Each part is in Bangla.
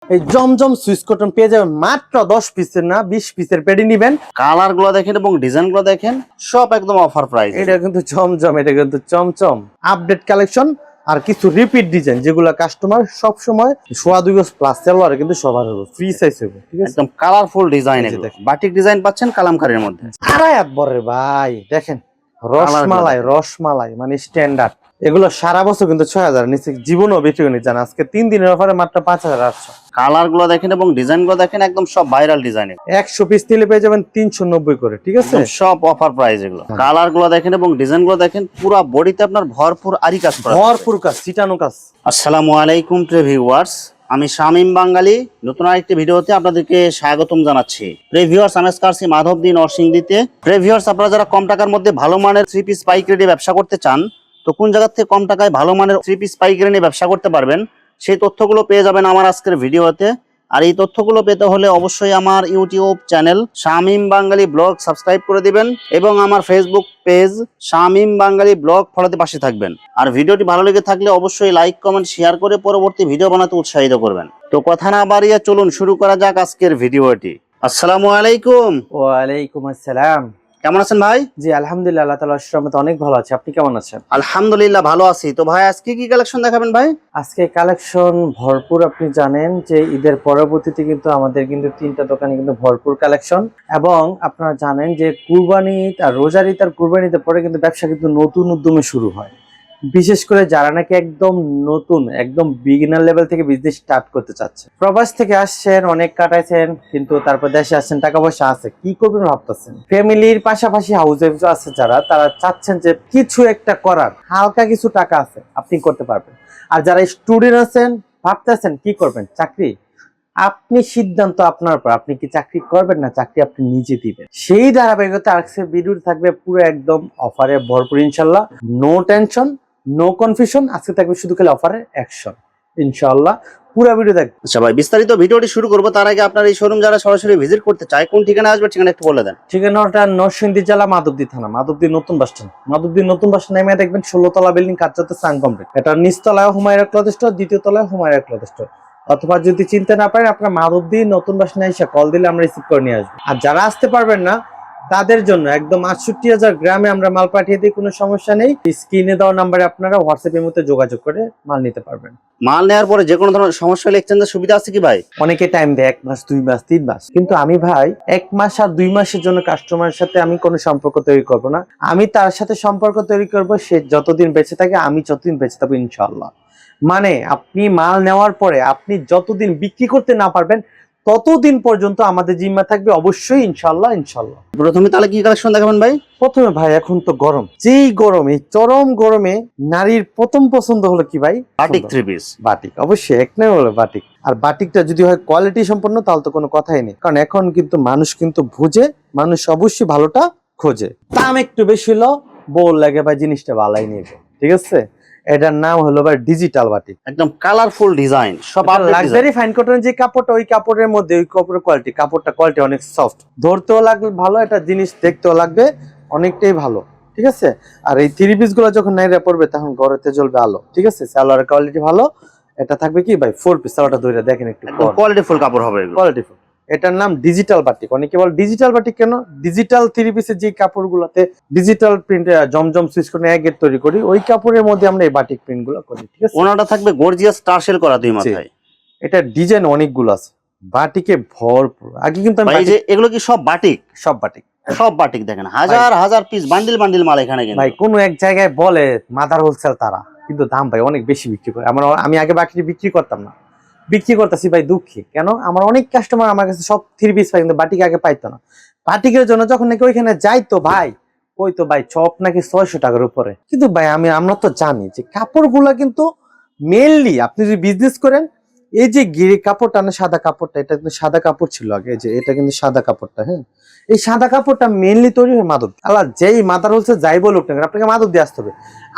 এই জমজম সুইচ কটন পেয়ে যাবেন মাত্র 10 পিসের না 20 পিসের পেডি নেবেন। কালার গুলো দেখেন এবং ডিজাইন গুলো দেখেন, সব একদম অফার প্রাইস। এটা কিন্তু জমজম, এটা কিন্তু চমচম আপডেট কালেকশন আর কিছু রিপিট ডিজাইন যেগুলো কাস্টমার সব সময় 2.5 গজ প্লাস সেলওয়ারে কিন্তু সবার হবে, ফ্রি সাইজ হবে, ঠিক আছে? একদম কালারফুল ডিজাইন, বাটিক ডিজাইন পাচ্ছেন কালামকারীর মধ্যে। আড়াই হাত বরের ভাই, দেখেন রসমালাই মানে স্ট্যান্ডার্ড। এগুলো সারা বছর কিন্তু 6000 নিচে জীবনও বিক্রি করে যান। আজকে 3 দিনের অফারে মাত্র 5800। কালার গুলো দেখেন এবং ডিজাইন গুলো দেখেন, একদম সব ভাইরাল ডিজাইন। 100 পিস নিলে পেয়ে যাবেন 390 করে, ঠিক আছে? সব অফার প্রাইস এগুলো। কালার গুলো দেখেন এবং ডিজাইন গুলো দেখেন, পুরো বডিতে আপনার ভরপুর আরি কাজ করা, ভরপুর কাজ, চিটানো কাজ। আসসালামু আলাইকুম প্রিয় ভিউয়ার্স, আমি শামীম বাঙালি নতুন আরেকটি ভিডিওতে আপনাদেরকে স্বাগতম জানাচ্ছি। প্রিয় ভিউয়ার্স, আমি আসছি মাধবদী নরসিংদীতে। প্রিয় ভিউয়ার্স, আপনারা যারা কম টাকার মধ্যে ভালো মানের 3 পিস পাইকারি ব্যবসা করতে চান, তো কোন জায়গা থেকে কম টাকায় ভালো মানের 3 পিস পাইকারি নিয়ে ব্যবসা করতে পারবেন, সেই তথ্যগুলো পেয়ে যাবেন আমার আজকের ভিডিওতে। আর এই তথ্যগুলো পেতে হলে অবশ্যই আমার ইউটিউব চ্যানেল শামীম বাঙালি ব্লগ সাবস্ক্রাইব করে দিবেন এবং আমার ফেসবুক পেজ শামীম বাঙালি ব্লগ ফলোতে পাশে থাকবেন। আর ভিডিওটি ভালো লেগে থাকলে অবশ্যই লাইক কমেন্ট শেয়ার করে পরবর্তী ভিডিও বানাতে উৎসাহিত করবেন। তো কথা না বাড়িয়ে চলুন শুরু করা যাক আজকের ভিডিওটি। আসসালামু আলাইকুম। ওয়ালাইকুম আসসালাম। কেমন আছেন ভাই? জি আলহামদুলিল্লাহ, আল্লাহ তাআলার রহমতে অনেক ভালো আছি। আপনি কেমন আছেন? আলহামদুলিল্লাহ ভালো আছি। তো ভাই আজকে কি কালেকশন দেখাবেন ভাই? আজকে কালেকশন ভরপুর। আপনি জানেন যে ঈদের পরবর্তীতে কিন্তু আমাদের কিন্তু 3টা দোকানে কিন্তু ভরপুর কালেকশন, এবং আপনারা জানেন যে কুরবানি আর রোজার ঈদ আর কুরবানিতে পরে কিন্তু ব্যবসা কিন্তু নতুন উদ্যমে শুরু হয়। বিশেষ করে যারা নাকি একদম নতুন, একদম বিগিনার লেভেল থেকে বিজনেস স্টার্ট করতে চাচ্ছে, প্রবাস থেকে আসছেন, অনেক কাটাইছেন, কিন্তু তারপর দেশে আসছেন, টাকা পয়সা আছে, কি করবেন ভাবতেছেন। ফ্যামিলির পাশাপাশি হাউস ওয়াইফ আছে যারা, তারা চাচ্ছেন যে কিছু একটা করার, হালকা কিছু টাকা আছে, আপনি করতে পারবেন। আর যারা স্টুডেন্ট আছেন, ভাবতেছেন কি করবেন, চাকরি, আপনি সিদ্ধান্ত আপনার উপর, আপনি কি চাকরি করবেন না চাকরি আপনি নিজে দিবেন। সেই ধারাবাহিকতা আজকে ভিডিও থাকবে পুরো একদম অফারে ভরপুর ইনশাল্লাহ। No tension, no confusion. আজকে থাকবে শুধু খালি অফারের অ্যাকশন ইনশাআল্লাহ। পুরো ভিডিও দেখবেন। আচ্ছা ভাই, বিস্তারিত ভিডিওটি শুরু করব তার আগে আপনার এই শোরুম যারা সরাসরি ভিজিট করতে চায়, কোন ঠিকানা আসবে ঠিকানা একটু বলে দেন। ঠিকানাটা নরসিংদী জেলা মাধবদী থানা, মাধবদী নতুন বাস স্ট্যান্ড। মাধবদী নতুন বাস স্ট্যান্ড নেমে দেখবেন 16 তলা বিল্ডিং, কার্যত সান কমপ্লিট। এটা নিচতলায় হুমায়রা ক্লথ স্টোর, দ্বিতীয় তলায় হুমায়রা ক্লথ স্টোর। অথবা যদি চিনতে না পারেন, আপনার মাধবদী নতুন বাস স্ট্যান্ডে এসে কল দিলে আমরা রিসিভ করে নিয়ে আসবো। আর যারা আসতে পারবেন না তাদের জন্য একদম 68,000 গ্রামে আমরা মাল পাঠিয়ে দিই, কোনো সমস্যা নেই। স্ক্রিনে দেওয়া নাম্বারে আপনারা হোয়াটসঅ্যাপের মধ্যে যোগাযোগ করে মাল নিতে পারবেন। মাল নেওয়ার পরে যে কোনো ধরনের সমস্যা হলে এক্সচেঞ্জের সুবিধা আছে কি ভাই? অনেকে টাইম দেয় 1 মাস, 2 মাস, 3 মাস, কিন্তু আমি ভাই 1 মাস আর 2 মাসের জন্য কাস্টমারের সাথে আমি কোনো সম্পর্ক তৈরি করব না। আমি তার সাথে সম্পর্ক তৈরি করব সে যতদিন বেঁচে থাকে, আমি যতদিন বেঁচে থাকবো ইনশাআল্লাহ। মানে আপনি মাল নেওয়ার পরে আপনি যতদিন বিক্রি করতে না পারবেন ততদিন পর্যন্ত আমাদের জিম্মা থাকবে অবশ্যই ইনশাআল্লাহ। ইনশাআল্লাহ প্রথমে তাহলে কি কালেকশন দেখাবেন ভাই? প্রথমে ভাই, এখন তো গরম, যেই গরমে, চরম গরমে নারীর প্রথম পছন্দ হলো কি ভাই? Batik 3 piece. বাটিক, অবশ্যই এক নামে হলো বাটিক। আর বাটিকটা যদি হয় কোয়ালিটি সম্পন্ন তাহলে তো কোনো কথাই নেই, কারণ এখন কিন্তু মানুষ কিন্তু বুঝে, মানুষ অবশ্যই ভালোটা খোঁজে। দাম একটু বেশি হলো বল লাগে ভাই, জিনিসটা ভালোই নেবে, ঠিক আছে? এটার নাম হলো ভাই ডিজিটাল বাটিক। একদম কালারফুল ডিজাইন, সব লাক্সারি ফাইন কটনের যে কাপড়টা, ওই কাপড়ের মধ্যে ওই কাপড়ের কোয়ালিটি, কাপড়টা কোয়ালিটি অনেক সফট, ধরতেও লাগবে ভালো, এটা জিনিস দেখতেও লাগবে অনেকটাই ভালো, ঠিক আছে? আর এই 3 পিস গুলো যখন নাইরা পড়বে তখন ঘরেতে জ্বলবে আলো, ঠিক আছে? সালোয়ারের কোয়ালিটি ভালো। এটা থাকবে কি ভাই 4 পিস, সালোয়ারটা ধরে দেখেন একটু, কোয়ালিটিফুল কাপড় হবে এগুলো, কোয়ালিটিফুল। এটার নাম ডিজিটাল বাটিক। অনেকে বলে ডিজিটাল বাটিক কেন? ডিজিটাল 3 পিসের যে কাপড়গুলোতে ডিজিটাল প্রিন্ট জমজম সুইচ করে এগেট তৈরি করি, ওই কাপড়ের মধ্যে আমরা এই বাটিক প্রিন্ট গুলো করি, ঠিক আছে? ওনাটা থাকবে গর্জিয়াস টার্সেল করা 2 মাথায়। এটা ডিজাইন অনেকগুলো আছে, বাটিকে ভরপুর। আগে কিন্তু আমি ভাই যে এগুলো কি সব বাটিক? সব বাটিক, সব বাটিক দেখেন, হাজার হাজার পিস বান্ডিল বান্ডিল মাল এখানে। কিন্তু ভাই কোন এক জায়গায় বলে মাদার হোলসেল, তারা কিন্তু দাম ভাই অনেক বেশি বিক্রি করে। আমি আগে বাকি বিক্রি করতাম না, বিক্রি করতেছি ভাই দুঃখী। কেন? আমার অনেক কাস্টমার আমার কাছে সব 3 পিস পাই, কিন্তু বাটিক আগে পাইতো না। বাটিকের জন্য যখন নাকি ওইখানে যাইতো ভাই, ওই তো ভাই চপ নাকি 600 টাকার উপরে। কিন্তু ভাই আমরা তো জানি যে কাপড়গুলা কিন্তু মেনলি আপনি যদি বিজনেস করেন, এই যে গিরি কাপড়টা না, সাদা কাপড়টা, এটা কিন্তু সাদা কাপড় ছিল আগে, যে এটা কিন্তু সাদা কাপড়টা, হ্যাঁ, এই সাদা কাপড়টা মেনলি তৈরি হয় মাদক। আল্লাহ যেই মাদার হোলসেল যাই বলুক না, আপনাকে মাদক দিয়ে আসতে হবে।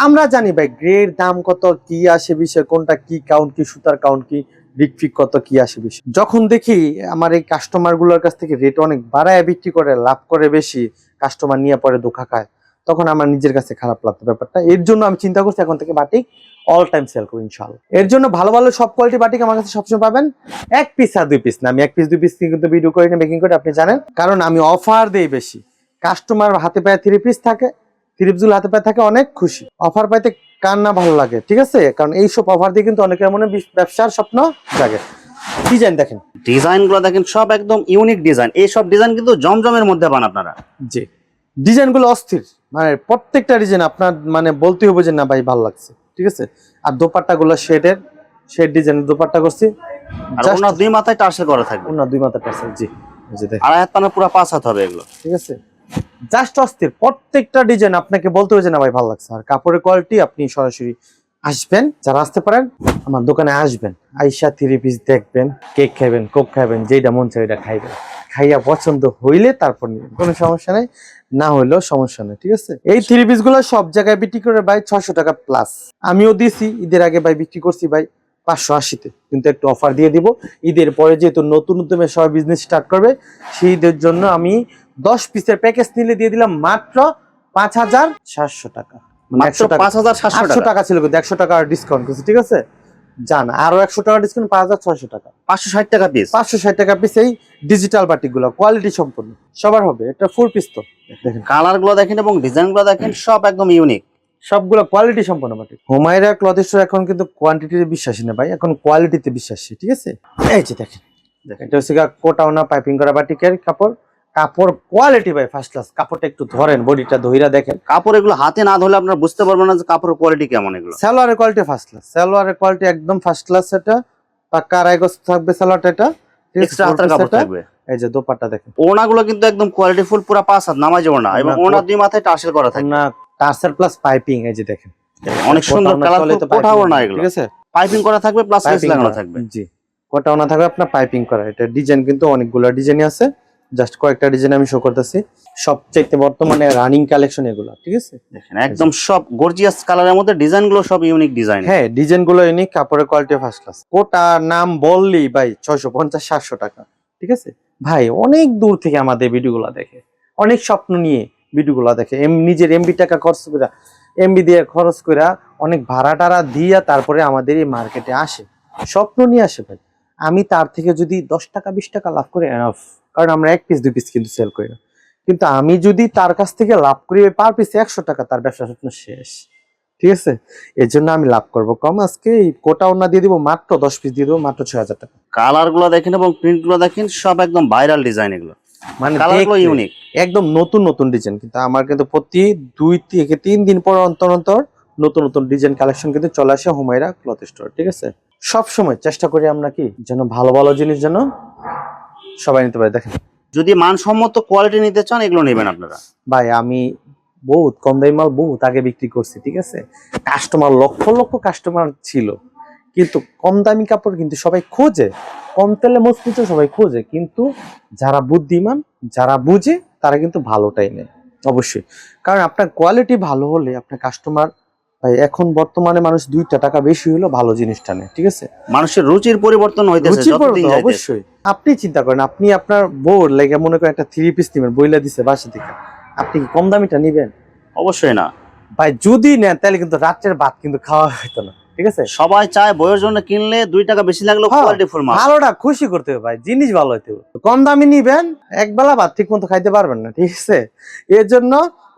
আমরা জানি ভাই গ্রেড দাম কত, কি আসে বিষয়, কোনটা কি কাউন্ট, কি সুতার কাউন্ট, কি রিকফিক কত, কি আসে বিষয়। যখন দেখি আমার এই কাস্টমার গুলোর কাছ থেকে রেট অনেক বাড়ায় বিক্রি করে, লাভ করে বেশি, কাস্টমার নিয়ে পরে ধোঁকা খায়, তখন আমার নিজের কাছে খারাপ লাগতো ব্যাপারটা। এর জন্য আমি চিন্তা করছি এখন থেকে বাটিক অল টাইম সেল করবো ইনশাআল্লাহ। এর জন্য ভালো ভালো সব কোয়ালিটি বাটিক আমার কাছে সবসময় পাবেন। এক পিস আর দুই পিস না, আমি এক পিস দুই পিস কিন্তু ভিডিও করি না, মেকিং করি, আপনি জানেন। কারণ আমি অফার দেই বেশি, কাস্টমার হাতে পায়ে 3 পিস থাকে, 3 পিসগুলো হাতে পায়ে থাকে, অনেক খুশি। অফার পাইতে কার না ভালো লাগে, ঠিক আছে? কারণ এইসব অফার দিয়ে কিন্তু অনেকের মনে ব্যবসার স্বপ্ন জাগে। ডিজাইন দেখেন, ডিজাইন গুলো দেখেন, সব একদম ইউনিক ডিজাইন। এই সব ডিজাইন কিন্তু জমজমের মধ্যে বানান আপনারা। জি ডিজাইন গুলো অস্থির, মানে প্রত্যেকটা ডিজাইন আপনার মানে বলতে হবে যে না ভাই ভালো লাগছে, ঠিক আছে? আর দোপাট্টা গুলো শেড ডিজাইনের দোপাট্টা করছি, আর ওনার দুই মাথায় টার্সেল করা থাকবে, ওনার দুই মাথা টার্সেল। জি জি দেখেন, আর হাত পানা পুরো 5 হাত হবে এগুলো, ঠিক আছে? জাস্ট অস্থির প্রত্যেকটা ডিজাইন, আপনাকে বলতে হবে যে না ভাই ভালো লাগছে। আর কাপড়ের কোয়ালিটি, আপনি সরাসরি আসবেন, যারা আসতে পারেন আমার দোকানে আসবেন, আইসা 3 পিস দেখবেন, কেক খাইবেন, কোক খাইবেন, যেটা মন চাই ওইটা খাইবেন, খাইয়া পছন্দ হইলে তারপর নিবেন, কোনো সমস্যা নেই, না হইলেও সমস্যা নেই, ঠিক আছে? এই 3 পিস গুলো সব জায়গায় বিক্রি করে ভাই 600 টাকা প্লাস। আমিও দিছি ঈদের আগে ভাই, বিক্রি করছি ভাই 580-তে, কিন্তু একটু অফার দিয়ে দিব। ঈদের পরে যেহেতু নতুন উদ্যমে সবাই বিজনেস স্টার্ট করবে, সেই ঈদের জন্য আমি 10 পিসের প্যাকেজ নিলে দিয়ে দিলাম মাত্র 5700 টাকা। মানে 100 টাকা, 5700 টাকা ছিল, কিন্তু 100 টাকা ডিসকাউন্ট করছি, ঠিক আছে? জান আরো 100 টাকা ডিসকাউন্ট, 5600 টাকা, 560 টাকা পিস, 560 টাকা পিস। এই ডিজিটাল বাটিক গুলো কোয়ালিটি সম্পূর্ণ সবার হবে, এটা ফুল পিস। তো দেখেন কালার গুলো দেখেন এবং ডিজাইন গুলো দেখেন, সব একদম ইউনিক, সবগুলো কোয়ালিটি সম্পন্ন বাটিক। হুমায়রা ক্লথ স্টোর এখন কিন্তু কোয়ান্টিটিতে বিশ্বাসী না ভাই, এখন কোয়ালিটিতে বিশ্বাসী, ঠিক আছে? এই যে দেখেন, এটা হচ্ছে কোটাওনা পাইপিং করা বাটিকের কাপড়। কাপড় কোয়ালিটি ভাই ফার্স্ট ক্লাস। কাপড়টা একটু ধরেন, বডিটা ধইরা দেখেন। কাপড় এগুলো হাতে না ধরলে আপনারা বুঝতে পারবেন না যে কাপড়ের কোয়ালিটি কেমন। এগুলো সালোয়ারের কোয়ালিটি ফার্স্ট ক্লাস, সালোয়ারের কোয়ালিটি একদম ফার্স্ট ক্লাস। এটা পাক্কা আড়াই গজ থাকবে সালোয়ারটা, এটা এক্সট্রা হাতের কাপড় থাকবে। এই যে দোপাট্টা দেখেন, ওনাগুলো কিন্তু একদম কোয়ালিটি ফুল, পুরো 5 হাত নামাজ ওনা, এবং ওনার দুই মাথায় টার্সেল করা থাকবে, না টার্সেল প্লাস পাইপিং। এই যে দেখেন অনেক সুন্দর কালারফুল কোটাও না, এগুলো ঠিক আছে? পাইপিং করা থাকবে প্লাস লেস লাগানো থাকবে। জি কোটাওনা থাকবে আপনার পাইপিং করা। এটা ডিজাইন কিন্তু অনেকগুলো ডিজাইনই আছে, জাস্ট কয়েকটা ডিজাইন আমি শো করতেছি। সবচেয়ে বর্তমানে রানিং কালেকশন এগুলো, ঠিক আছে? দেখেন একদম সব গর্জিয়াস কালারের মধ্যে ডিজাইন গুলো সব ইউনিক ডিজাইন। হ্যাঁ ডিজাইন গুলো ইউনিক, কাপড়ের কোয়ালিটি ফার্স্ট ক্লাস। কোটা নাম বললি ভাই 650-700 টাকা, ঠিক আছে? ভাই অনেক দূর থেকে আমাদের ভিডিওগুলো দেখে, অনেক স্বপ্ন নিয়ে ভিডিওগুলো দেখে, নিজের এমবি টাকা খরচ করে, এমবি দিয়ে খরচ করে, অনেক ভাড়া টাড়া দিয়া তারপরে আমাদের এই মার্কেটে আসে, স্বপ্ন নিয়ে আসে ভাই। আমি তার থেকে যদি 10 টাকা 20 টাকা লাভ করি এনাফ, কারণ আমরা এক পিস দুই পিস কিন্তু সেল করি না। কিন্তু আমি যদি তার কাছ থেকে লাভ করি পার পিস 100 টাকা, তার ব্যবসা স্বপ্ন শেষ, ঠিক আছে? এর জন্য আমি লাভ করব কম। আজকে এই কোটাও না দিয়ে দিব, মাত্র 10 পিস দিয়ে দেবো মাত্র 6000 টাকা। কালার গুলো দেখেন এবং প্রিন্ট গুলো দেখেন, সব একদম ভাইরাল ডিজাইন। এগুলো মানে কালার গুলো ইউনিক, একদম নতুন নতুন ডিজাইন। কিন্তু আমার কিন্তু প্রতি 2 থেকে 3 দিন পর অন্তর অন্তর নতুন নতুন ডিজাইন কালেকশন কিন্তু চলে আসে হুমায়রা ক্লথ স্টোর, ঠিক আছে? সব সময় চেষ্টা করি আমরা কি যেন ভালো ভালো জিনিস যেন সবাই নিতে পারে। দেখেন যদি মানসম্মত কোয়ালিটি নিতে চান এগুলো নেবেন আপনারা। ভাই আমি বহুত কম দামি মাল বহুত আগে বিক্রি করছি, ঠিক আছে? কাস্টমার লক্ষ লক্ষ কাস্টমার ছিল, কিন্তু কম দামি কাপড় কিন্তু সবাই খোঁজে, কম তেলে মজবুত সবাই খোঁজে, কিন্তু যারা বুদ্ধিমান, যারা বুঝে, তারা কিন্তু ভালোটাই নেয় অবশ্যই। কারণ আপনার কোয়ালিটি ভালো হলে আপনার কাস্টমার, ভাই এখন বর্তমানে মানুষ 2টা টাকা বেশি হলো ভালো জিনিসটা নেয়, ঠিক আছে? মানুষের রুচির পরিবর্তন হইতেছে রুচির যতদিন পরিবর্তন যাইতেছে। অবশ্যই। আপনি চিন্তা করেন, আপনি আপনার বোর লেগে মনে করেন একটা 3 পিস নেবেন, বইলা দিছে বাসা থেকে, আপনি কি কম দামিটা নিবেন? অবশ্যই না ভাই যদি নেন তাহলে কিন্তু রাত্রের ভাত কিন্তু খাওয়া হইতো না, ঠিক আছে? সবাই চায় বইয়ের জন্য কিনলে 2 টাকা বেশি লাগলো কোয়ালিটি ফুল মাল। ভালোটা খুশি করতে হবে ভাই, জিনিস ভালো হইতে হবে। কম দামি নিবেন, এক বেলা ভাত ঠিক মতো খাইতে পারবেন না, ঠিক আছে? এর জন্য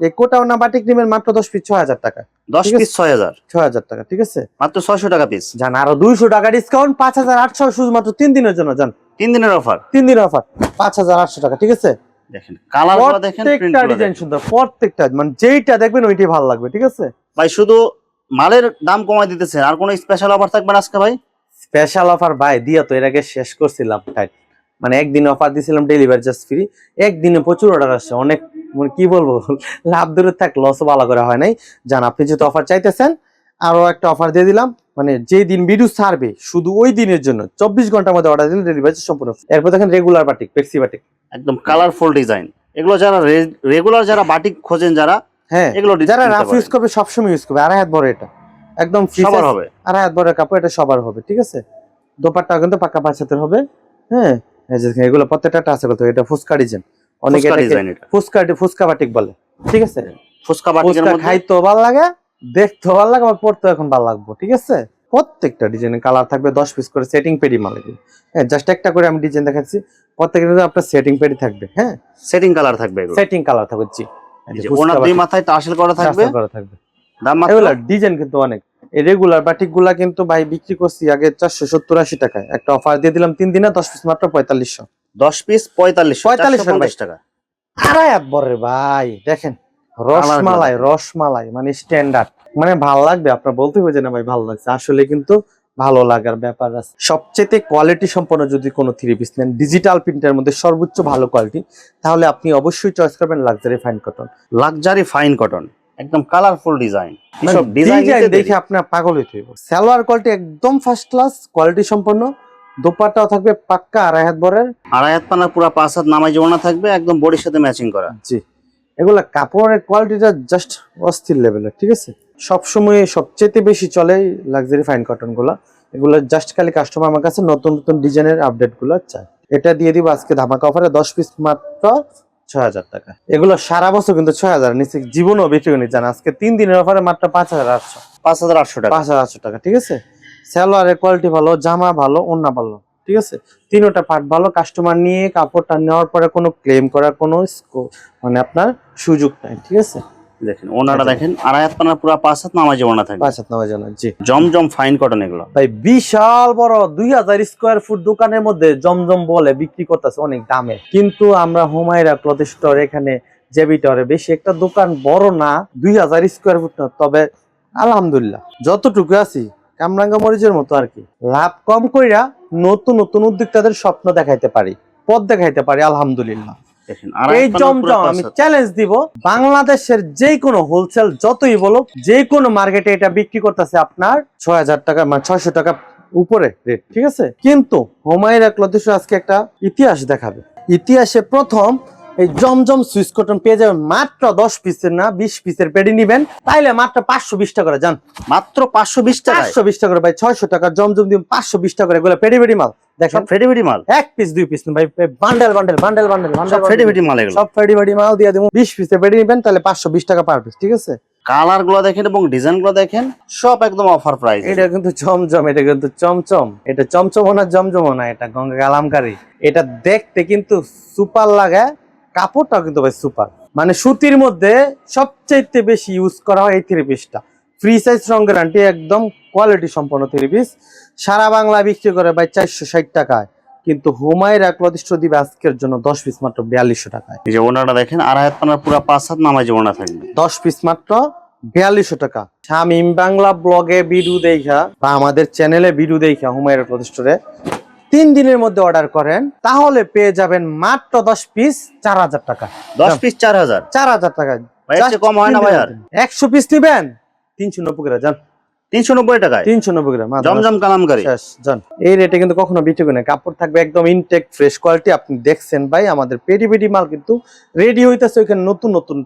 এই কোটাওনা বাটিক নিবেন মাত্র 10 পিস 6000 টাকা, 10 পিস 6000 টাকা, ঠিক আছে? মাত্র 600 টাকা পিস। জান আরো 200 টাকা ডিসকাউন্ট, 5800 শুধুমাত্র 3 দিনের জন্য। জান 3 দিনের অফার, 3 দিনের অফার 5800 টাকা, ঠিক আছে? দেখেন কালারগুলো দেখেন, প্রত্যেকটা ডিজাইন সুন্দর, প্রত্যেকটা মানে যেইটা দেখবেন ওইটাই ভালো লাগবে, ঠিক আছে? ভাই শুধু মালের দাম কমায় দিতেছেন, আর কোনো স্পেশাল অফার থাকবে না আজকে ভাই? স্পেশাল অফার ভাই দিয়া তো এর আগে শেষ করছিলাম, টাইট মানে একদিন অফার দিছিলাম ডেলিভারি জাস্ট ফ্রি, একদিনে প্রচুর অর্ডার আসছে, অনেক মানে কি বলবো, লাভ দূরে থাক লস ভালো করে হয় নাই। জান আপনি যেহেতু অফার চাইতেছেন, আরো একটা অফার দিয়ে দিলাম, মানে যে দিন ভিডিও ছাড়বে শুধু ওই দিনের জন্য 24 ঘন্টার মধ্যে অর্ডার দিলে ডেলিভারি সম্পূর্ণ। এরপর দেখেন রেগুলার বাটিক, পেক্সি বাটিক, একদম কালারফুল ডিজাইন। এগুলো যারা রেগুলার যারা বাটিক খোঁজেন, যারা হ্যাঁ এগুলো যারা রাফ ইউজ করবে সবসময় ইউজ করবে, আড়াই হাত বড়, এটা একদম সবার হবে, আড়াই হাত বড় কাপড়, এটা সবার হবে, ঠিক আছে? দোপাট্টা কিন্তু পাকা 5 হাতের হবে। হ্যাঁ এই যে এগুলো প্রত্যেকটা টাচ করতে হবে। এটা ফুসকা ডিজাইন, অনেকে ফুসকা বাটিক বলে, ঠিক আছে? ফুচকা বাটিকের ফুচকা মধ্যে খাইতেও ভালো লাগে, দেখতেও ভালো লাগে, আবার পড়তেও এখন ভালো লাগবে। ঠিক আছে, প্রত্যেকটা ডিজাইনের কালার থাকবে 10 পিস করে সেটিং পেডি মাল। হ্যাঁ, জাস্ট একটা করে আমি ডিজাইন দেখাচ্ছি, প্রত্যেকটা কিন্তু আপনার সেটিং পেডি থাকবে। হ্যাঁ, সেটিং কালার থাকবে এগুলো। সেটিং কালার থাকবে। জি, এই যে ওনার দুই মাথায় টার্সেল করা থাকবে। দাম মাত্র, এগুলা ডিজাইন কিন্তু অনেক। এই রেগুলার বাটিক গুলা কিন্তু ভাই বিক্রি করছি আগে 470-80 টাকায়, একটা অফার দিয়ে দিলাম 3 দিনে 10 পিস মাত্র 4500। 10 পিস 4550 টাকা। আড়াই হাত বরের ভাই, দেখেন রসমালাই, রসমালাই মানে স্ট্যান্ডার্ড, মানে ভালো লাগবে আপনার, বলতে হবে যে না ভাই ভালো লাগছে, আসলে কিন্তু ভালো লাগার ব্যাপার আছে। সবচেয়ে কোয়ালিটি সম্পন্ন যদি কোনো থ্রি পিস নেন ডিজিটাল প্রিন্টের মধ্যে সর্বোচ্চ ভালো কোয়ালিটি, তাহলে আপনি অবশ্যই চয়েস করবেন luxury fine cotton. Luxury fine cotton, একদম কালারফুল ডিজাইন। সব ডিজাইন দেখে আপনার পাগল হইতে হবে। সালোয়ার কোয়ালিটি একদম ফার্স্ট ক্লাস কোয়ালিটি সম্পন্ন, দোপাট্টাও থাকবে পাক্কা আড়াই হাত বরের, আড়াই হাত পানার পুরো 5 হাত নামাই জোড়া থাকবে, একদম বডির সাথে ম্যাচিং করা। জি, এগুলা কাপড়ের কোয়ালিটিটা জাস্ট অস্থির লেভেলের। ঠিক আছে, সবসময় সবচেয়ে বেশি চলে লাক্সারি ফাইন কটন গুলা। এগুলো জাস্ট খালি কাস্টমার আমার কাছে নতুন নতুন ডিজাইনের আপডেট গুলো চায়। এটা দিয়ে দিব আজকে ধামাকা অফারে 10 পিস মাত্র 6000 টাকা। এগুলো সারা বছর কিন্তু 6000 নিচে জীবনও বিক্রি করে জানা, আজকে 3 দিনের অফারে মাত্র 5800। 5800 টাকা। 5800 টাকা। ঠিক আছে, সালোয়ারের কোয়ালিটি ভালো, জামা ভালো, ওন্না ভালো। ঠিক আছে, তিনোটা পার্ট ভালো। কাস্টমার নিয়ে কাপড়টা নেওয়ার পরে কোনো ক্লেম করার কোনো মানে আপনার সুযোগ নাই। ঠিক আছে, দেখেন ওনাটা দেখেন, আড়াই হাত পানার পুরো 5 হাত নামাই জোড়া থাকবে। 5 হাত নামাজ জানা। জি, জমজম ফাইন কটন এগুলো ভাই বিশাল বড় 2000 স্কয়ার ফুট দোকানের মধ্যে জমজম বলে বিক্রি করতেছে অনেক দামে, কিন্তু আমরা হুমায়রা ক্লথ স্টোর এখানে জেবিটরে বেশি একটা দোকান বড় না, 2000 স্কয়ার ফুট না, তবে আলহামদুলিল্লাহ যতটুকু আছি কামরাঙ্গা মরিচের মতো আর কি, লাভ কম কইরা নতুন নতুন উদ্যোক্তাদের স্বপ্ন দেখাইতে পারি, পথ দেখাইতে পারি আলহামদুলিল্লাহ। দেখেন এই জমজম আমি চ্যালেঞ্জ দিব, বাংলাদেশের যে কোনো হোলসেল যতই বলো, যে কোনো মার্কেটে এটা বিক্রি করতেছে আপনার 6000 টাকা, মানে 600 টাকা উপরে রেট। ঠিক আছে, কিন্তু হুমায়রা ক্লথ স্টোর আজকে একটা ইতিহাস দেখাবে। ইতিহাসে প্রথম এই জমজম সুইস কটন পেয়ে যাবেন মাত্র 10 পিসের না 20 পিসের পেডি নিবেন, তাইলে মাত্র 520 টাকা করে। জান মাত্র 520 টাকা। 520 টাকা করে ভাই, 600 টাকা জমজম দিন, 520 টাকা করে। এগুলো পেডি পেডি মাল, দেখেন সব ফেডি ফেডি মাল, এক পিস দুই পিস না ভাই, বান্ডেল বান্ডেল বান্ডেল বান্ডেল সব ফেডি ফেডি মাল এগুলো। সব ফেডি ফেডি মাল দিয়ে দেবো। 20 পিসের পেডি নিবেন তাহলে 520 টাকা পার পিস। ঠিক আছে, কালার গুলো দেখেন এবং ডিজাইন গুলো দেখেন, সব একদম অফার প্রাইস। এটা কিন্তু জমজম, এটা কিন্তু চমচম, এটা চমচম না জমজম না, এটা গঙ্গা কালামকারী। এটা দেখতে কিন্তু সুপার লাগে, কাপড়টাও কিন্তু ভাই সুপার, মানে সুতির মধ্যে সবচেয়ে বেশি ইউজ করা হয় এই থ্রি পিসটা। ফ্রি সাইজ রং গ্যারান্টি, একদম কোয়ালিটি সম্পন্ন থ্রি পিস। সারা বাংলা বিক্রি করে ভাই 460 টাকায়, কিন্তু হুমায়রা ক্লথ স্টোর দিবে আজকের জন্য 10 পিস মাত্র 4200 টাকায়। এই যে ওনাটা দেখেন, আড়াই হাত পানার পুরো 5 হাত নামাই জোড়া থাকবে, 10 পিস মাত্র 4200 টাকা। শামিম বাংলা ব্লগে ভিডিও দেখা বা আমাদের চ্যানেলে ভিডিও দেখা হুমায়রা ক্লথ স্টোরে 3 দিনের মধ্যে অর্ডার করেন, তাহলে পেয়ে যাবেন মাত্র 10 পিস 4000 টাকা। 10 পিস 4000। 4000 টাকা ভাই এর চেয়ে কম হয় না ভাই আর। 100 পিস নিবেন 390 করে। জান 390 টাকায় 390 করে জমজম কালামকারী। শেষ। জান এই রেটে কিন্তু কখনো বিক্রি করে না, কাপড় থাকবে একদম ইনটেক ফ্রেশ কোয়ালিটি। আপনি দেখছেন ভাই আমাদের পেডি পেডি মাল কিন্তু রেডি হইতাছে, ওখানে নতুন নতুন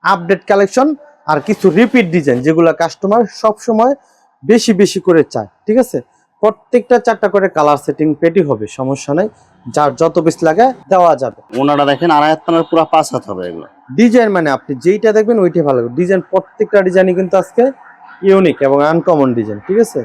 আপডেট কালেকশন আর কিছু রিপিট ডিজাইন যেগুলো কাস্টমার সব সময় বেশি বেশি করে চায়। ঠিক আছে, প্রত্যেকটা 4টা করে কালার সেটিং পেটি হবে, সমস্যা নাই, যার যত পিস লাগে দেওয়া যাবে। ওনাটা দেখেন, আড়াই হাত পানার পুরো 5 হাত হবে এগুলো। ডিজাইন মানে আপনি যেইটা দেখবেন ওইটাই ভালো লাগবে। ডিজাইন প্রত্যেকটা ডিজাইনই কিন্তু আজকে ইউনিক এবং আনকমন ডিজাইন। ঠিক আছে,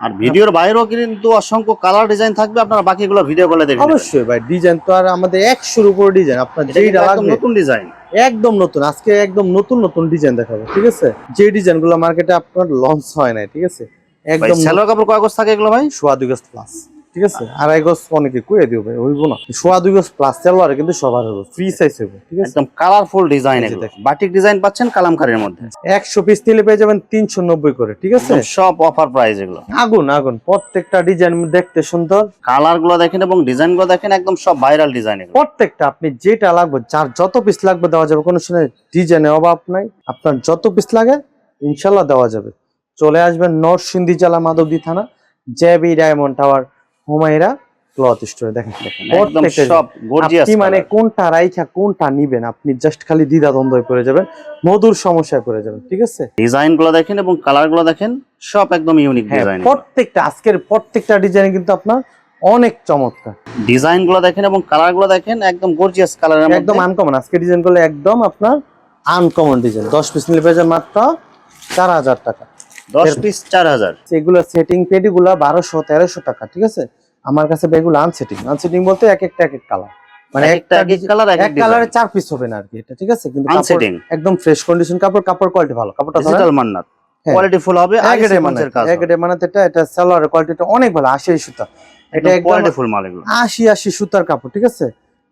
আর ভিডিওর বাইরেও কিন্তু অসংখ্য কালার ডিজাইন থাকবে, আপনারা বাকিগুলো ভিডিও কলে দেখবেন। অবশ্যই ভাই, ডিজাইন তো আর আমাদের 100-র উপর ডিজাইন, আপনার যেইটা লাগবে নতুন ডিজাইন, একদম নতুন। আজকে একদম নতুন নতুন ডিজাইন দেখাবো। ঠিক আছে, যে ডিজাইনগুলো মার্কেটে আপনার লঞ্চ হয় নাই। ঠিক আছে, একদম সেলোয়ার কাপড় কয় গজ থাকে এগুলো ভাই? 2.5 গজ প্লাস। ঠিক আছে, 2.5 গজ অনেকে কয়ে দিও ভাই, হইব না। 2.5 গজ প্লাস সালোয়ারে কিন্তু সবার হবে, ফ্রি সাইজ হবে। ঠিক আছে, একদম কালারফুল ডিজাইন, বাটিক ডিজাইন পাচ্ছেন কালামকারীর মধ্যে। 100 পিস নিলে পেয়ে যাবেন 390 করে। ঠিক আছে, সব অফার প্রাইস এগুলো। আগুন আগুন, প্রত্যেকটা ডিজাইন দেখতে সুন্দর, কালার গুলো দেখেন এবং ডিজাইন গুলো দেখেন, একদম সব ভাইরাল ডিজাইন এগুলো। প্রত্যেকটা আপনি যেটা লাগবে, যার যত পিস লাগবে দেওয়া যাবে, কোনো সময় ডিজাইনের অভাব নাই। আপনার যত পিস লাগে ইনশাল্লাহ দেওয়া যাবে। চলে আসবেন নরসিংদী জেলা মাধবদী থানা, JB diamond tower, Humaira cloth স্টোরে। দেখেন একদম সব গর্জিয়াস, আপনি মানে কোনটা রাইখা কোনটা নিবেন আপনি জাস্ট খালি দ্বিধাদ্বন্দ্ব হয়ে পড়ে যাবেন, মধুর সমস্যায় পড়ে যাবেন। ঠিক আছে, ডিজাইন গুলো দেখেন এবং কালার গুলো দেখেন, সব একদম ইউনিক ডিজাইন। প্রত্যেকটা আজকের প্রত্যেকটা ডিজাইন কিন্তু আপনার অনেক চমৎকার। ডিজাইন গুলো দেখেন এবং কালার গুলো দেখেন, একদম গর্জিয়াস কালার, একদম আনকমন। আজকে ডিজাইন গুলো একদম আপনার আনকমন ডিজাইন 10 পিস নিলে পেয়ে যাবেন মাত্র 4000 টাকা। 10 পিস 4000। এগুলো সেটিং পেডিগুলো 1200-1300 টাকা, ঠিক আছে। আমার কাছে এগুলো আনসেটিং বলতে এক একটা এক এক কালার, মানে একটা কালার এক কালারে 4 পিস হবে না আর কি, এটা ঠিক আছে। কিন্তু কাপড় আনসেটিং একদম ফ্রেশ কন্ডিশন কাপড় কোয়ালিটি ভালো, কাপড়টা ডিজিটাল মান্নাত কোয়ালিটি ফুল হবে। এগেডে মানাতে এটা সালোয়ারের কোয়ালিটিটা অনেক ভালো, 80 সুতা, এটা একদম কোয়ালিটি ফুল মাল এগুলো 80 সুতার কাপড়, ঠিক আছে।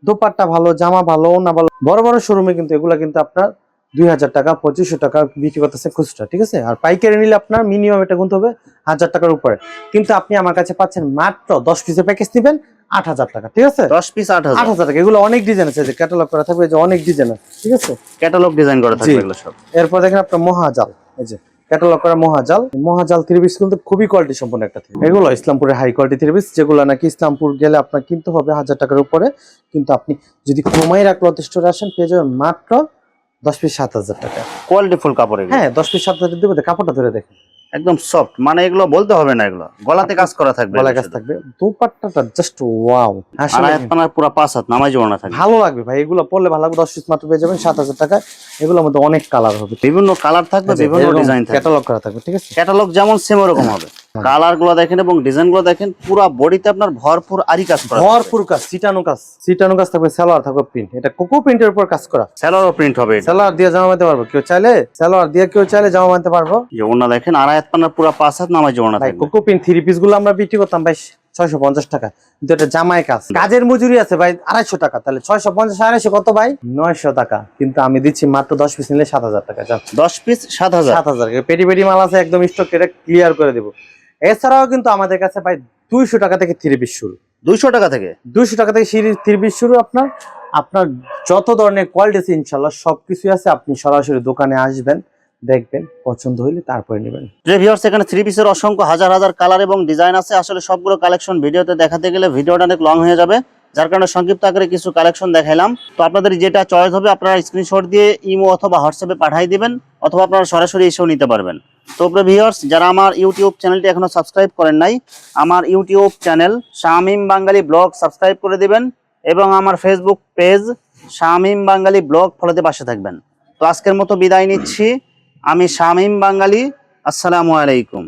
দোপাট্টা ভালো, জামা ভালো, ওড়না ভালো। বড় বড় শোরুমে কিন্তু এগুলা কিন্তু আপনার 2000 টাকা 2500 টাকা বিক্রি করতেছে খুচরা, ঠিক আছে। আর পাইকারি নিলে আপনার মিনিমাম এটা গুনতে হবে 1000 টাকার উপরে। কিন্তু আপনি আমার কাছে পাচ্ছেন মাত্র 10 পিসের প্যাকেজ নেবেন 8000 টাকা, ঠিক আছে। 10 পিস 8000 টাকা। এগুলো অনেক ডিজাইন আছে, যে ক্যাটালগ করা থাকবে, যে অনেক ডিজাইন আছে, ঠিক আছে। ক্যাটালগ ডিজাইন করা থাকবে এগুলো সব। এরপর দেখেন আপনার মহাজাল, এই যে ক্যাটালগ করা মহাজাল 3 পিস কিন্তু খুবই কোয়ালিটি সম্পন্ন একটা থ্রি। এগুলো ইসলামপুরের হাই কোয়ালিটি 3 পিস, যেগুলো নাকি ইসলামপুর গেলে আপনার কিনতে হবে 1000 টাকার উপরে। কিন্তু আপনি যদি কুমাইরা ক্লথ স্টোরে আসেন পেয়ে যাবেন মাত্র 10 পিস 7000 টাকা। কোয়ালিটি ফুল কাপড় এগুলো। হ্যাঁ 10 পিস 7000 দেবো, কাপড়টা ধরে দেখেন একদম সফট, মানে এগুলো বলতে হবে না, এগুলো গলাতে কাজ করা থাকবে, গলায় কাজ থাকবে। দোপাট্টাটা জাস্ট ওয়াও, আর আয়াতনার পুরো 5 হাত নামাজি ওড়না থাকবে, ভালো লাগবে ভাই। এগুলো পরলে ভালো লাগবে। 10 পিস মাত্র পেয়ে যাবেন 7000 টাকায়। এগুলোর মধ্যে অনেক কালার হবে, বিভিন্ন কালার থাকবে, বিভিন্ন ডিজাইন থাকবে, ক্যাটালগ করা থাকবে, ঠিক আছে। ক্যাটালগ যেমন সেম ওরকম হবে। কালার গুলো দেখেন এবং ডিজাইন গুলো দেখেন, পুরো বডিতে আপনার ভরপুর আরি কাজ করা, ভরপুর কাজ, সিটানো কাজ থাকবে। সালোয়ার থাকবে প্রিন্ট, এটা কোকো প্রিন্টের উপর কাজ করা। সালোয়ারও প্রিন্ট হবে, সালোয়ার দিয়ে জামা বানাতে পারবো, কেউ চাইলে সালোয়ার দিয়ে, কেউ চাইলে জামা বানাতে পারবো। যে ওড়না দেখেন আর আয়াতনার পুরো 5 হাত নামাজি ওড়না ভাই থাকবে। কোকো প্রিন্ট 3 পিস গুলো আমরা বিক্রি করতাম ভাই 650 টাকা, কিন্তু এটা জামায় কাজের মজুরি আছে ভাই 250 টাকা। তাহলে 650 250 কত ভাই? 900 টাকা। কিন্তু আমি দিচ্ছি মাত্র 10 পিস নিলে 7000 টাকা। 10 পিস 7000। পেটি মাল আছে একদম স্টক, এটা ক্লিয়ার করে দেবো। এছাড়াও কিন্তু আমাদের কাছে ভাই 200 টাকা থেকে 3 পিস শুরু। 200 টাকা থেকে 3 পিস শুরু। আপনার যত ধরনের কোয়ালিটি আছে ইনশাল্লাহ সবকিছু আছে। আপনি সরাসরি দোকানে আসবেন, দেখবেন, পছন্দ হইলে তারপরে নেবেন। ভিউয়ার্স, এখানে 3 পিসের অসংখ্য হাজার হাজার কালার এবং ডিজাইন আছে। আসলে সবগুলো কালেকশন ভিডিওতে দেখাতে গেলে ভিডিওটা অনেক লং হয়ে যাবে, যার কারণে সংক্ষিপ্ত আকারে কিছু কালেকশন দেখাইলাম। তো আপনাদের যেটা চয়েস হবে আপনারা স্ক্রিনশট দিয়ে ইমো অথবা হোয়াটসঅ্যাপে পাঠিয়ে দিবেন, অথবা আপনারা সরাসরি এসেও নিতে পারবেন। তো ভিউয়ার্স, যারা আমার ইউটিউব চ্যানেলটি এখনো সাবস্ক্রাইব করেন নাই, আমার ইউটিউব চ্যানেল শামীম বাঙালি ব্লগ সাবস্ক্রাইব করে দিবেন, এবং আমার ফেসবুক পেজ শামীম বাঙালি ব্লগ ফলোতে পাশে থাকবেন। তো আজকের মতো বিদায় নিচ্ছি, আমি শামীম বাঙালি। আসসালামু আলাইকুম।